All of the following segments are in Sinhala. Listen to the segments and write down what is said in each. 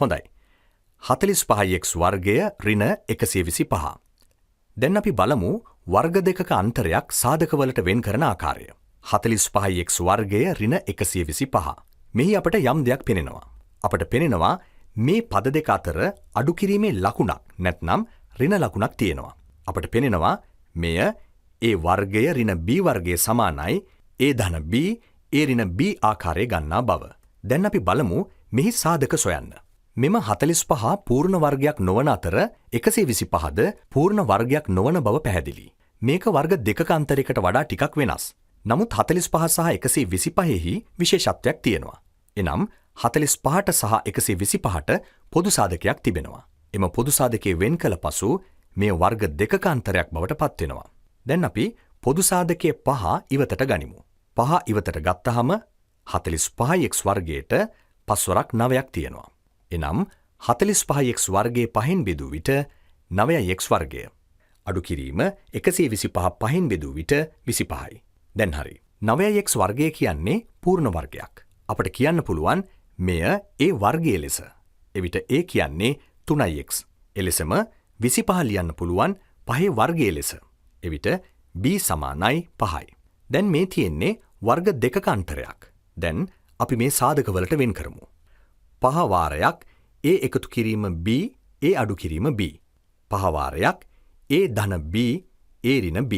හොඳයි. 45x වර්ගය ඍණ 125. දැන් අපි බලමු වර්ග දෙකක අන්තරයක් සාධකවලට වෙන් කරන ආකාරය. 45x වර්ගය ඍණ 125. මෙහි අපට යම් දෙයක් පෙනෙනවා. අපට පෙනෙනවා මේ පද දෙක අතර අඩු කිරීමේ ලකුණක් නැත්නම් ඍණ ලකුණක් තියෙනවා. අපට පෙනෙනවා මෙය a වර්ගය ඍණ b වර්ගයේ සමානයි a ධන b a ඍණ b ආකාරයේ ගන්නා බව. දැන් අපි බලමු මෙහි සාධක සොයන්න. මෙම 45 පූර්ණ වර්ගයක් නොවන අතර 125ද පූර්ණ වර්ගයක් නොවන බව පැහැදිලි. මේක වර්ග දෙකක අන්තරයකට වඩා ටිකක් වෙනස්. නමුත් 45 සහ 125හි විශේෂත්වයක් තියෙනවා. එනම් 45ට සහ 125ට පොදු සාධකයක් තිබෙනවා. එම පොදු සාධකයේ වෙන් කළ පසු මේ වර්ග දෙකක අන්තරයක් බවට පත් වෙනවා. දැන් අපි පොදු සාධකයේ 5 ඉවතට ගනිමු. 5 ඉවතට ගත්තහම 45x වර්ගයට පස්වරක් 9ක් තියෙනවා. එනම් 45x වර්ගයේ 5න් බෙදූ විට 9x වර්ගය. අඩු කිරීම 125 5න් බෙදූ විට 25යි. දැන් හරි. 9x වර්ගය කියන්නේ පූර්ණ වර්ගයක්. අපට කියන්න පුළුවන් මෙය a වර්ගයේ ලෙස. එවිට a කියන්නේ 3x. එලෙසම 25 ලියන්න පුළුවන් 5 වර්ගයේ ලෙස. එවිට b සමානයි 5යි. දැන් මේ තියෙන්නේ වර්ග දෙකක අන්තරයක්. දැන් අපි මේ සාධකවලට වෙන් කරමු. 5 වාරයක් a එකතු කිරීම b a අඩු කිරීම b. 5 වාරයක් a ධන b a ඍණ b.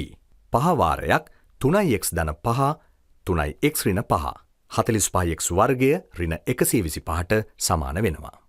5 වාරයක් 3x ධන 5 3x ඍණ 5. 45x වර්ගය ඍණ 125ට සමාන වෙනවා.